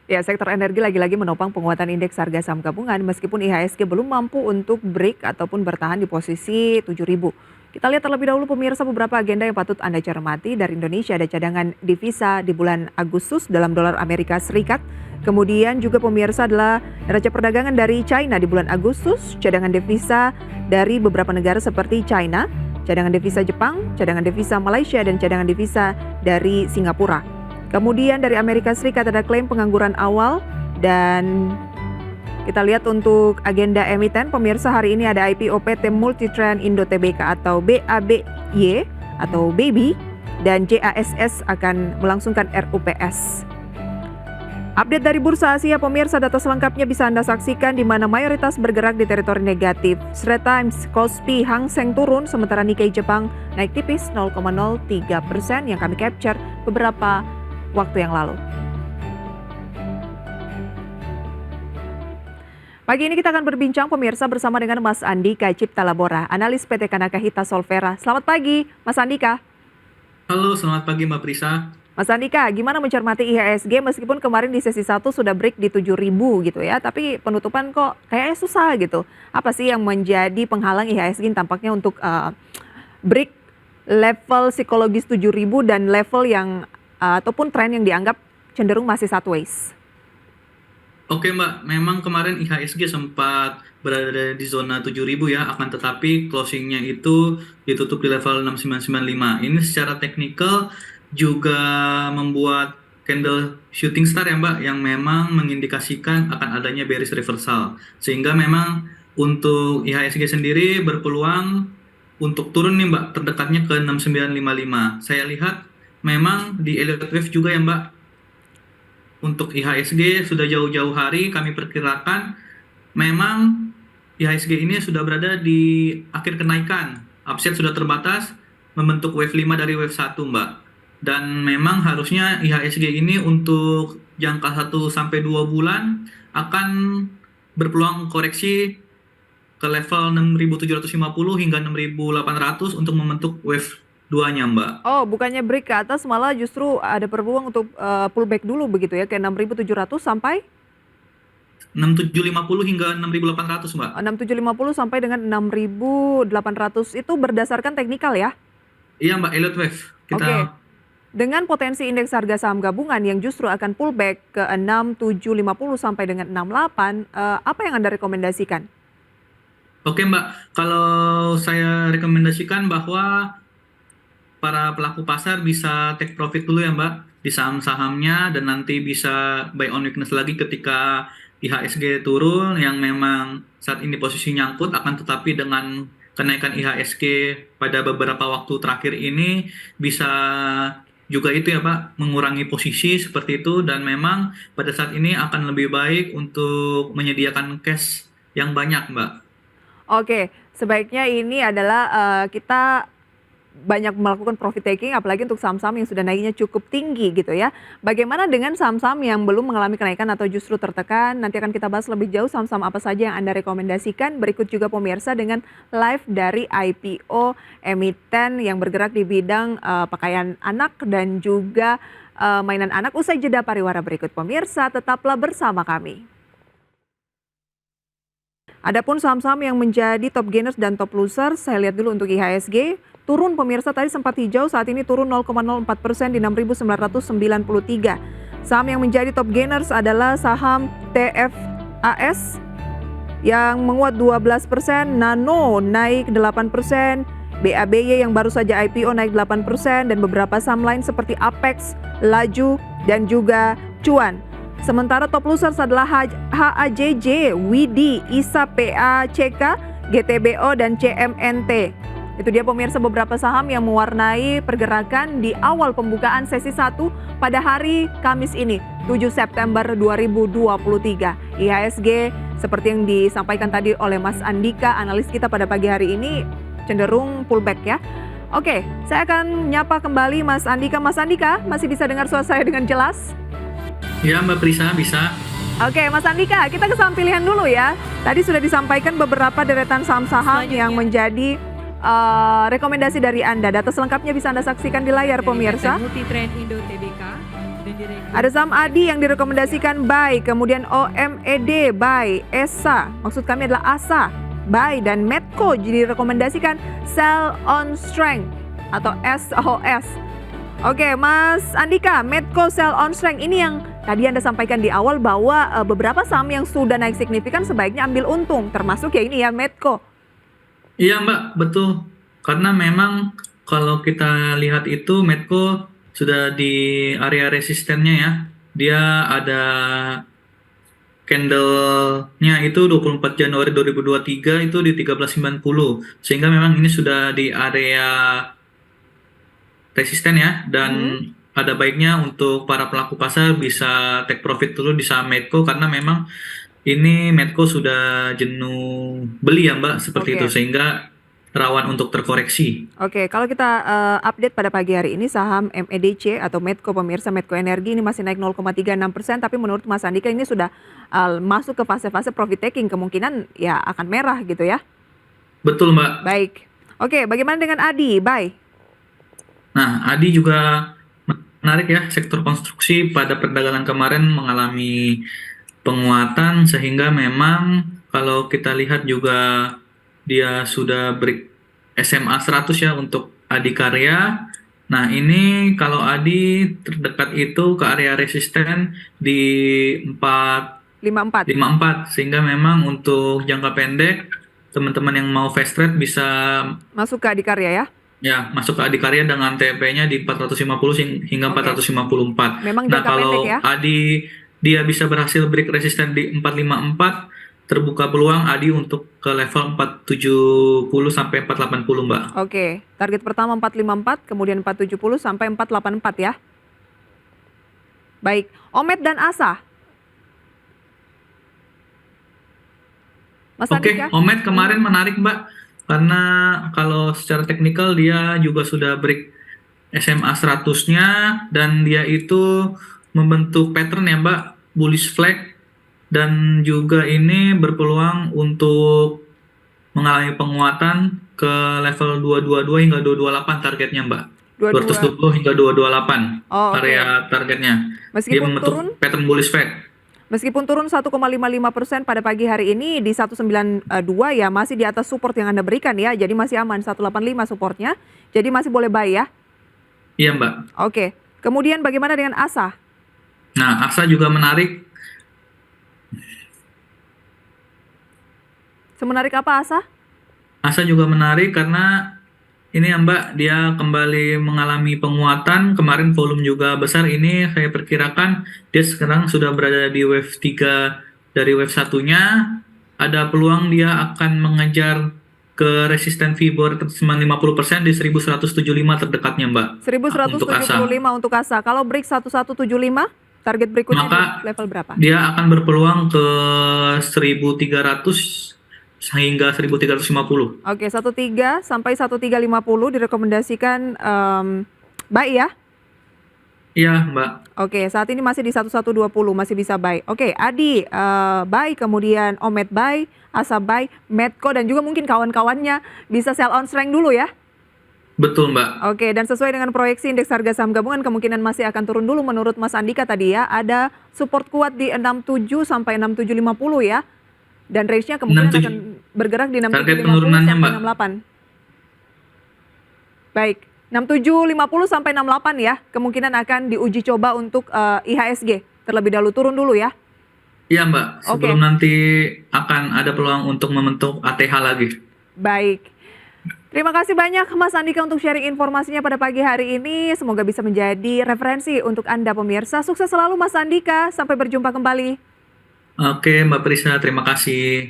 Ya, sektor energi lagi-lagi menopang penguatan indeks harga saham gabungan meskipun IHSG belum mampu untuk break ataupun bertahan di posisi 7.000. Kita lihat terlebih dahulu pemirsa beberapa agenda yang patut Anda cermati. Dari Indonesia ada cadangan devisa di bulan Agustus dalam dolar Amerika Serikat. Kemudian juga pemirsa adalah neraca perdagangan dari China di bulan Agustus, cadangan devisa dari beberapa negara seperti China, cadangan devisa Jepang, cadangan devisa Malaysia, dan cadangan devisa dari Singapura. Kemudian dari Amerika Serikat ada klaim pengangguran awal dan kita lihat untuk agenda emiten pemirsa hari ini ada IPO PT Multitrend Indo Tbk atau BABY atau BABY dan JASS akan melangsungkan RUPS. Update dari Bursa Asia pemirsa, data selengkapnya bisa Anda saksikan di mana mayoritas bergerak di teritori negatif. Straits Times, Kospi, Hang Seng turun sementara Nikkei Jepang naik tipis 0,03% yang kami capture beberapa waktu yang lalu. Pagi ini kita akan berbincang pemirsa bersama dengan Mas Andika Cipta Labora, analis PT Kanaka Hita Solvera. Selamat pagi, Mas Andika. Halo, selamat pagi Mbak Prisa. Mas Andika, gimana mencermati IHSG meskipun kemarin di sesi 1 sudah break di 7.000 gitu ya, tapi penutupan kok kayaknya susah gitu. Apa sih yang menjadi penghalang IHSG tampaknya untuk break level psikologis 7.000 dan level yang ataupun tren yang dianggap cenderung masih sideways? Oke Mbak, memang kemarin IHSG sempat berada di zona 7.000 ya, akan tetapi closingnya itu ditutup di level 6995. Ini secara teknikal juga membuat candle shooting star ya Mbak, yang memang mengindikasikan akan adanya bearish reversal. Sehingga memang untuk IHSG sendiri berpeluang untuk turun nih Mbak, terdekatnya ke 6955. Saya lihat memang di Elliott Wave juga ya Mbak, untuk IHSG sudah jauh-jauh hari kami perkirakan memang IHSG ini sudah berada di akhir kenaikan. Upside sudah terbatas, membentuk wave 5 dari wave 1 Mbak. Dan memang harusnya IHSG ini untuk jangka 1-2 bulan akan berpeluang koreksi ke level 6.750 hingga 6.800 untuk membentuk wave 2-nya Mbak. Oh, bukannya break ke atas malah justru ada peluang untuk pullback dulu begitu ya, ke 6.700 sampai 6.750 hingga 6.800 Mbak. 6.750 sampai dengan 6.800 itu berdasarkan teknikal ya? Iya Mbak, Elliott Wave. Oke. Dengan potensi indeks harga saham gabungan yang justru akan pullback ke 6.750 sampai dengan 68, apa yang Anda rekomendasikan? Oke Mbak, kalau saya rekomendasikan bahwa para pelaku pasar bisa take profit dulu ya Mbak di saham-sahamnya, dan nanti bisa buy on weakness lagi ketika IHSG turun yang memang saat ini posisi nyangkut, akan tetapi dengan kenaikan IHSG pada beberapa waktu terakhir ini bisa juga itu ya Pak, mengurangi posisi seperti itu, dan memang pada saat ini akan lebih baik untuk menyediakan cash yang banyak Mbak. Oke, sebaiknya ini adalah kita banyak melakukan profit taking apalagi untuk saham-saham yang sudah naiknya cukup tinggi gitu ya. Bagaimana dengan saham-saham yang belum mengalami kenaikan atau justru tertekan? Nanti akan kita bahas lebih jauh saham-saham apa saja yang Anda rekomendasikan. Berikut juga pemirsa dengan live dari IPO emiten yang bergerak di bidang pakaian anak dan juga mainan anak. Usai jeda pariwara berikut pemirsa, tetaplah bersama kami. Adapun saham-saham yang menjadi top gainers dan top losers, saya lihat dulu untuk IHSG. Turun pemirsa, tadi sempat hijau, saat ini turun 0,04% di 6.993. Saham yang menjadi top gainers adalah saham TFAS yang menguat 12%, Nano naik 8%, BABY yang baru saja IPO naik 8%, dan beberapa saham lain seperti Apex, Laju, dan juga Cuan. Sementara top losers adalah HAJJ, WIDI, ISA PACK, GTBO, dan CMNT. Itu dia pemirsa beberapa saham yang mewarnai pergerakan di awal pembukaan sesi 1 pada hari Kamis ini, 7 September 2023. IHSG seperti yang disampaikan tadi oleh Mas Andika, analis kita pada pagi hari ini, cenderung pullback ya. Oke, saya akan nyapa kembali Mas Andika. Mas Andika, masih bisa dengar suara saya dengan jelas? Ya Mbak Prisa, bisa. Oke, Mas Andika, kita ke saham pilihan dulu ya. Tadi sudah disampaikan beberapa deretan saham-saham yang menjadi rekomendasi dari Anda. Data selengkapnya bisa Anda saksikan di layar pemirsa. Multitrend Indo Tbk dan Ada saham ADI yang direkomendasikan buy, kemudian OMED buy, ESA, maksud kami adalah ASA buy, dan Medco direkomendasikan sell on strength atau SOS. Oke, Mas Andika, Medco sell on strength ini yang tadi Anda sampaikan di awal bahwa beberapa saham yang sudah naik signifikan sebaiknya ambil untung, termasuk ya ini ya Medco. Iya Mbak, betul. Karena memang kalau kita lihat itu Medco sudah di area resistennya ya. Dia ada candle-nya itu 24 Januari 2023 itu di 13.90. Sehingga memang ini sudah di area resisten ya, dan ada baiknya untuk para pelaku pasar bisa take profit dulu di saham Medco karena memang ini Medco sudah jenuh beli ya Mbak, seperti Oke. itu, sehingga rawan untuk terkoreksi. Oke, kalau kita update pada pagi hari ini saham MEDC atau Medco, pemirsa, Medco Energi ini masih naik 0,36%, tapi menurut Mas Andika ini sudah masuk ke fase-fase profit taking, kemungkinan ya akan merah gitu ya. Betul Mbak. Baik. Oke, bagaimana dengan ADI? Buy. Nah, Adi juga menarik ya, sektor konstruksi pada perdagangan kemarin mengalami penguatan sehingga memang kalau kita lihat juga dia sudah break SMA 100 ya untuk Adi Karya. Nah, ini kalau Adi terdekat itu ke area resisten di 54. 454, sehingga memang untuk jangka pendek teman-teman yang mau fast trade bisa Masuk ke Adikarya ya. ya masuk ke Adikarya dengan TP-nya di 450 hingga Oke. 454. Memang Nah, jangka pendek kalau ya. Adi dia bisa berhasil break resisten di 454, terbuka peluang Adi untuk ke level 470 sampai 480, Mbak. Oke, target pertama 454, kemudian 470 sampai 484 ya. Baik, Omet dan Asa. Mas Oke, Andika? Omet kemarin menarik, Mbak. Karena kalau secara teknikal dia juga sudah break SMA 100-nya dan dia itu membentuk pattern ya, Mbak, bullish flag, dan juga ini berpeluang untuk mengalami penguatan ke level 222 hingga 228 targetnya, Mbak. 220 hingga 228 Oh, oke. area targetnya. Dia Meskipun membentuk turun, pattern bullish flag. meskipun turun 1,55% pada pagi hari ini di 192 ya, masih di atas support yang Anda berikan ya. Jadi masih aman 185 supportnya. Jadi masih boleh buy ya. Iya, Mbak. Oke. Kemudian bagaimana dengan Asa? Nah, ASA juga menarik. Semenarik apa Asa? ASA juga menarik karena ini ya Mbak, dia kembali mengalami penguatan. Kemarin volume juga besar. Ini saya perkirakan dia sekarang sudah berada di wave 3 dari wave satunya. Ada peluang dia akan mengejar ke resisten Fibor 50% di 1175 terdekatnya Mbak. Untuk ASA. 1175 untuk Asa. Kalau break 1175, target berikutnya Maka di level berapa? dia akan berpeluang ke 1300 hingga 1350. Oke, 13 sampai 1350 direkomendasikan buy ya. Iya, Mbak. Oke, saat ini masih di 1120, masih bisa buy. Oke, Adi buy, kemudian Omet buy, Asa buy, Medco dan juga mungkin kawan-kawannya bisa sell on strength dulu ya. Betul, Mbak. Oke, dan sesuai dengan proyeksi indeks harga saham gabungan kemungkinan masih akan turun dulu menurut Mas Andika tadi ya. Ada support kuat di 67 sampai 6750 ya. Dan range-nya kemungkinan 67. akan bergerak di Target 6750 penurunannya, sampai Mbak. 68. Baik, 6750 sampai 68 ya. Kemungkinan akan diuji coba untuk IHSG. Terlebih dahulu turun dulu ya. Iya, Mbak. Sebelum nanti akan ada peluang untuk membentuk ATH lagi. Baik. Terima kasih banyak Mas Andika untuk sharing informasinya pada pagi hari ini. Semoga bisa menjadi referensi untuk Anda pemirsa. Sukses selalu Mas Andika. Sampai berjumpa kembali. Oke, Mbak Prisa, terima kasih.